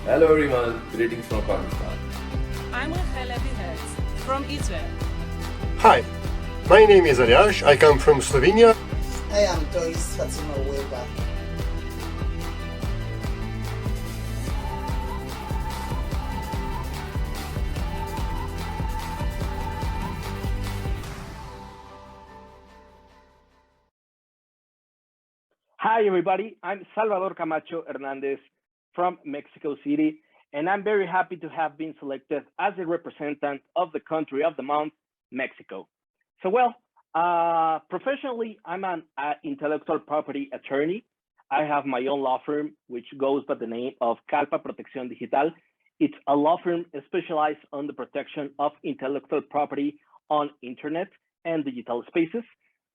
Hello everyone, greetings from Pakistan. I'm Rahela from Israel. Hi, my name is Aljaž. I come from Slovenia. I am Joyce Fatima Weber. Hi, everybody. I'm Salvador Camacho Hernández from Mexico City, and I'm very happy to have been selected as a representative of the country of the month, Mexico. So, professionally, I'm an intellectual property attorney. I have my own law firm, which goes by the name of Calpa Protección Digital. It's a law firm specialized on the protection of intellectual property on internet and digital spaces.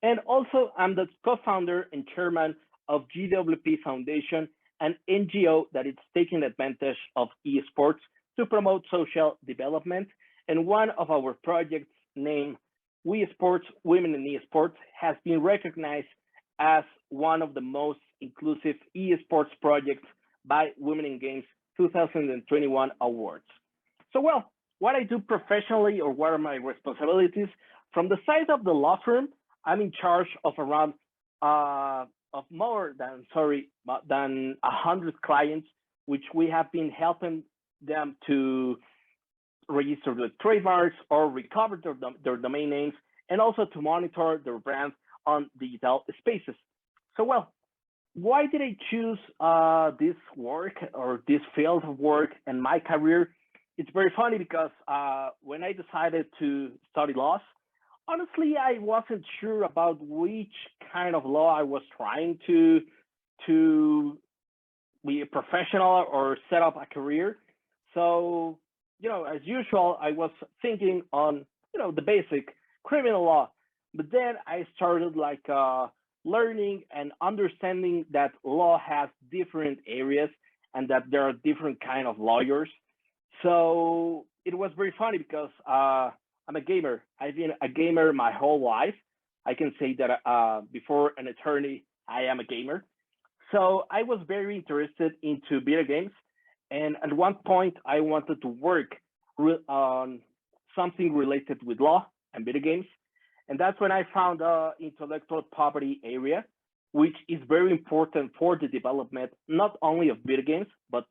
And also, I'm the co-founder and chairman of GWP Foundation, an NGO that is taking advantage of esports to promote social development. And one of our projects named We Sports, Women in Esports has been recognized as one of the most inclusive esports projects by Women in Games 2021 awards. So, what I do professionally or what are my responsibilities? From the side of the law firm, I'm in charge of around of more than 100 clients, which we have been helping them to register the trademarks or recover their domain names, and also to monitor their brands on digital spaces. So, why did I choose this work or this field of work and my career? It's very funny because when I decided to study laws, honestly, I wasn't sure about which kind of law I was trying to be a professional or set up a career. So, as usual, I was thinking on, the basic criminal law. But then I started learning and understanding that law has different areas and that there are different kind of lawyers. So it was very funny because I'm a gamer. I've been a gamer my whole life. I can say that before an attorney, I am a gamer. So I was very interested into video games. And at one point, I wanted to work on something related with law and video games. And that's when I found the intellectual property area, which is very important for the development, not only of video games, but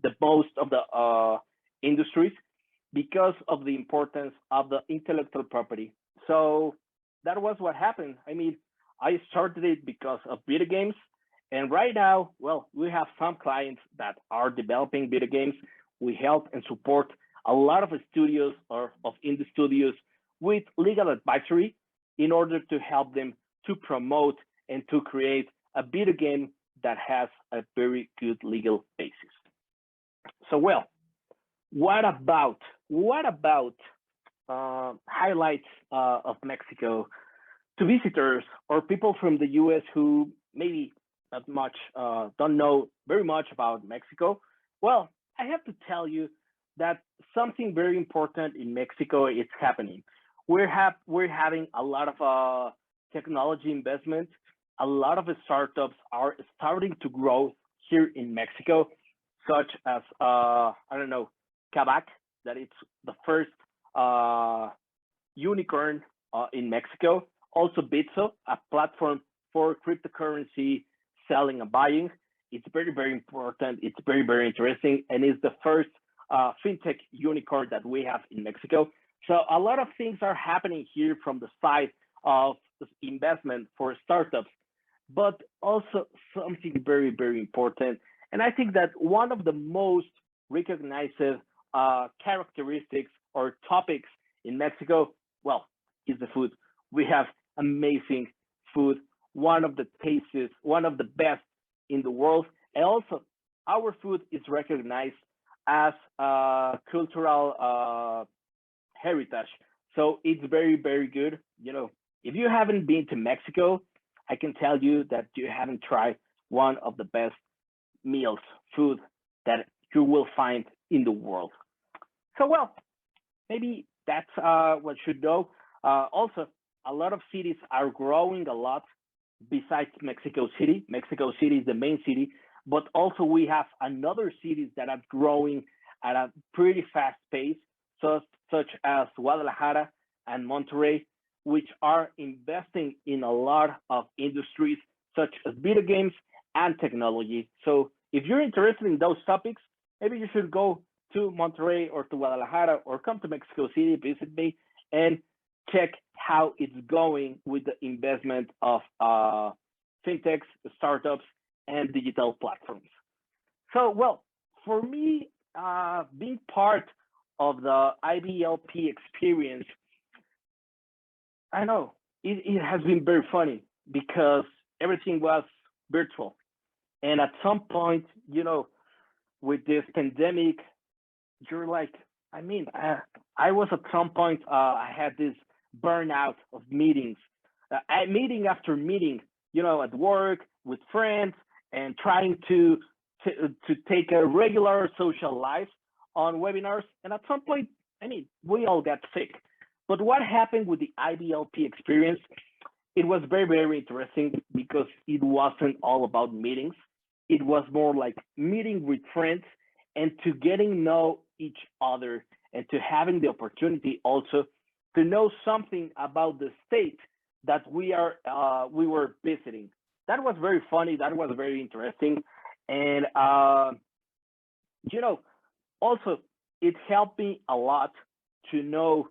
the most of the industries because of the importance of the intellectual property. So that was what happened. I mean, I started it because of video games. And right now, we have some clients that are developing video games. We help and support a lot of studios or of indie studios with legal advisory in order to help them to promote and to create a video game that has a very good legal basis. So, what about highlights of Mexico to visitors or people from the U.S. who maybe not much don't know very much about Mexico? Well, I have to tell you that something very important in Mexico is happening. We're having a lot of technology investment. A lot of startups are starting to grow here in Mexico, such as Kavak, that it's the first unicorn in Mexico. Also Bitso, a platform for cryptocurrency selling and buying. It's very, very important. It's very, very interesting, and it's the first fintech unicorn that we have in Mexico. So a lot of things are happening here from the side of investment for startups, but also something very, very important. And I think that one of the most recognized characteristics or topics in Mexico, is the food. We have amazing food, one of the tastes, one of the best in the world. And also, our food is recognized as cultural heritage. So it's very, very good. If you haven't been to Mexico, I can tell you that you haven't tried one of the best meals, food that you will find in the world. So, maybe that's what should know. Also, a lot of cities are growing a lot besides Mexico City. Mexico City is the main city, but also we have another cities that are growing at a pretty fast pace, such as Guadalajara and Monterrey, which are investing in a lot of industries such as video games and technology. So if you're interested in those topics, maybe you should go to Monterrey or to Guadalajara or come to Mexico City, visit me, and check how it's going with the investment of fintechs, startups, and digital platforms. So, well, for me, being part of the IBLP experience, I know it has been very funny because everything was virtual. And at some point, with this pandemic, you're like, I was at some point, I had this burnout of meetings, meeting after meeting, at work with friends and trying to take a regular social life on webinars. And at some point, we all got sick. But what happened with the IBLP experience, it was very, very interesting because it wasn't all about meetings. It was more like meeting with friends and to getting to know each other and to having the opportunity also to know something about the state that we were visiting. That was very funny. That was very interesting. And, also it helped me a lot to know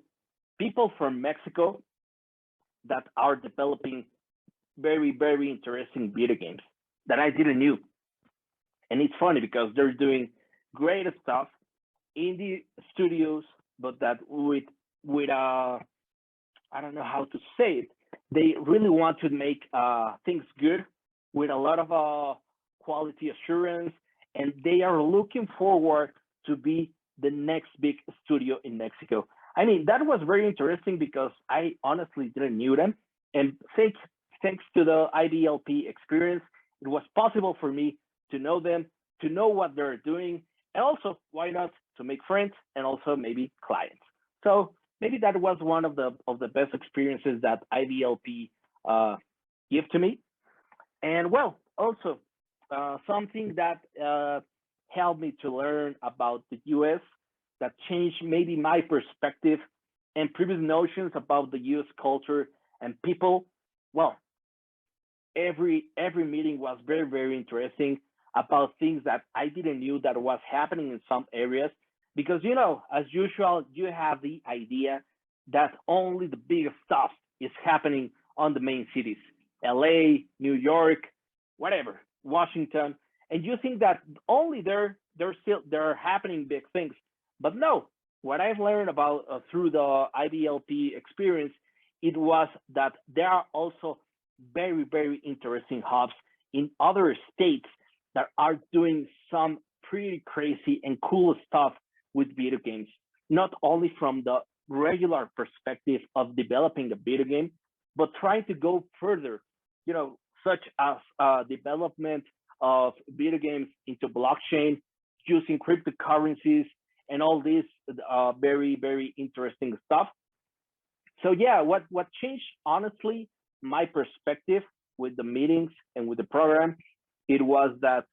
people from Mexico that are developing very, very interesting video games that I didn't knew. And it's funny because they're doing great stuff in the studios, but that with I don't know how to say it. They really want to make things good with a lot of quality assurance, and they are looking forward to be the next big studio in Mexico. That was very interesting because I honestly didn't knew them. And thanks to the IBLP experience, it was possible for me to know them, to know what they're doing, and also, why not, to make friends and also maybe clients. So maybe that was one of the best experiences that IBLP give to me. And well, also something that helped me to learn about the US that changed maybe my perspective and previous notions about the US culture and people. Well, every meeting was very, very interesting about things that I didn't knew that was happening in some areas. Because, as usual, you have the idea that only the big stuff is happening on the main cities, LA, New York, whatever, Washington. And you think that only there are happening big things. But no, what I've learned about through the IBLP experience, it was that there are also very, very interesting hubs in other states that are doing some pretty crazy and cool stuff with video games, not only from the regular perspective of developing a video game, but trying to go further, such as development of video games into blockchain, using cryptocurrencies, and all this very, very interesting stuff. So yeah, what changed, honestly, my perspective with the meetings and with the program, it was that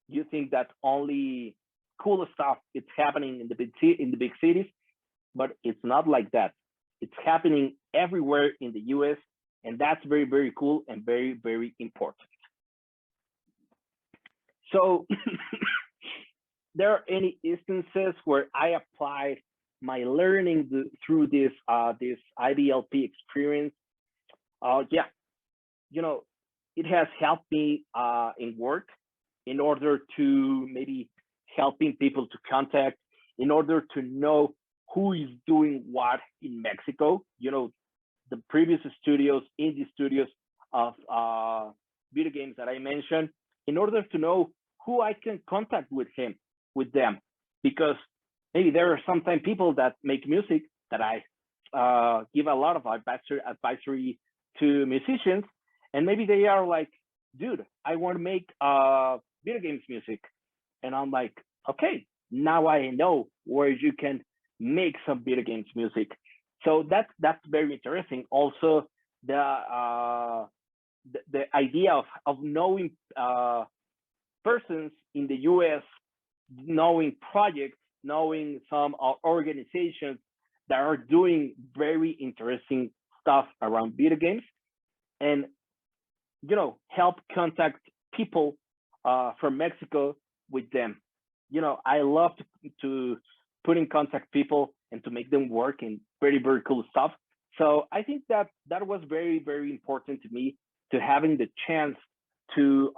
you think that only cool stuff is happening in the big cities, but it's not like that. It's happening everywhere in the US, and that's very, very cool and very, very important. So there are any instances where I applied my learning through this IBLP experience? Yeah, it has helped me in work in order to maybe helping people to contact, in order to know who is doing what in Mexico. The previous studios, indie studios of video games that I mentioned, in order to know who I can contact with them, because maybe there are sometimes people that make music that I give a lot of advisory to musicians, and maybe they are like, dude, I want to make video games music. And I'm like, okay, now I know where you can make some video games music. So that's very interesting. Also, the the idea of knowing persons in the US, knowing projects, knowing some organizations that are doing very interesting stuff around video games, and help contact people from Mexico with them. I love to put in contact people and to make them work in very, very cool stuff. So I think that was very, very important to me, to having the chance to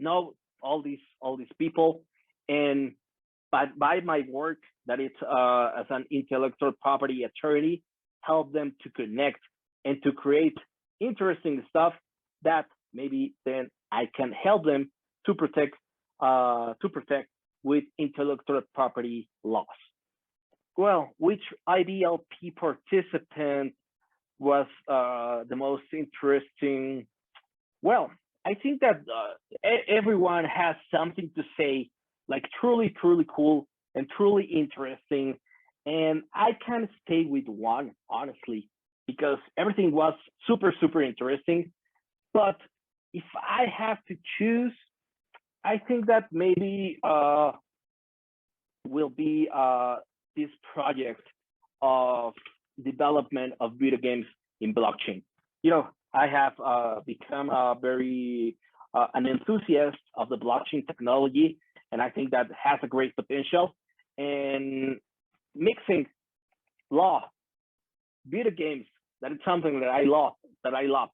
know all these people, and by my work, that it's as an intellectual property attorney, help them to connect and to create interesting stuff that maybe then I can help them to protect with intellectual property laws. Well, which IBLP participant was the most interesting? Well, I think that everyone has something to say, like truly, truly cool and truly interesting. And I can't stay with one, honestly, because everything was super, super interesting. But if I have to choose, I think that maybe will be this project of development of video games in blockchain. I have become an enthusiast of the blockchain technology, and I think that has a great potential. And mixing law, video games, that is something that I love.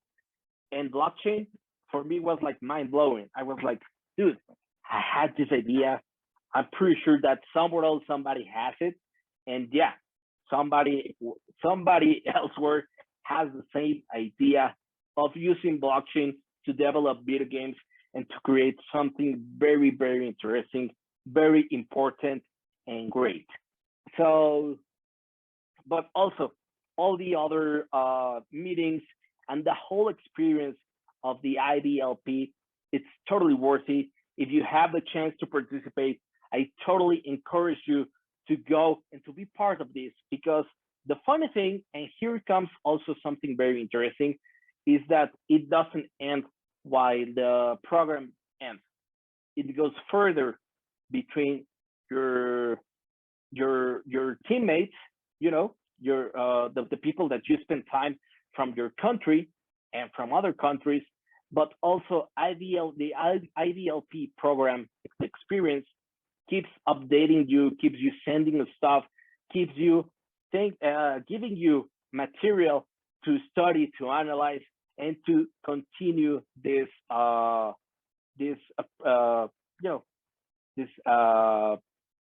And blockchain for me was like mind blowing. I was like, dude, I had this idea. I'm pretty sure that somewhere else somebody has it, and yeah, somebody elsewhere has the same idea of using blockchain to develop video games and to create something very, very interesting, very important, and great. So, but also all the other meetings and the whole experience of the IBLP, it's totally worthy. If you have the chance to participate, I totally encourage you to go and to be part of this, because the funny thing, and here comes also something very interesting, is that it doesn't end while the program ends. It goes further between your teammates, the people that you spend time from your country and from other countries, but also the IBLP program experience keeps updating you, keeps you sending you stuff, keeps you giving you material to study, to analyze, and to continue this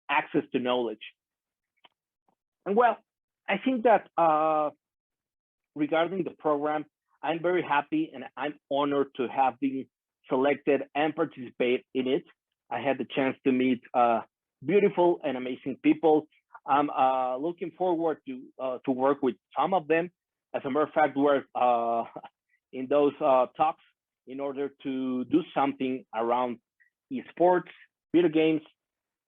access to knowledge. And well, I think that regarding the program, I'm very happy and I'm honored to have been selected and participate in it. I had the chance to meet beautiful and amazing people. I'm looking forward to work with some of them. As a matter of fact, we're in those talks in order to do something around esports, video games,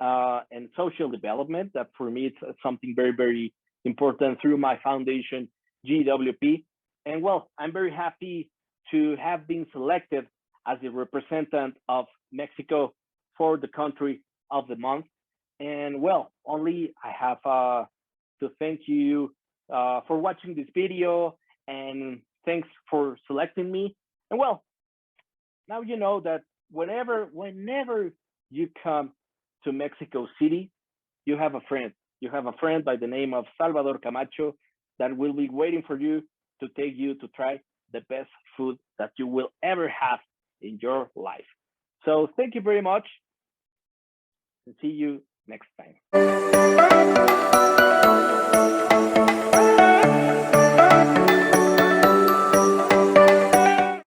and social development. That for me, it's something very, very important through my foundation, GWP. And well, I'm very happy to have been selected as a representative of Mexico for the country of the month. And well, only I have to thank you for watching this video, and thanks for selecting me. And well, now you know that whenever you come to Mexico City, you have a friend. You have a friend by the name of Salvador Camacho that will be waiting for you to take you to try the best food that you will ever have in your life. So thank you very much, and see you next time.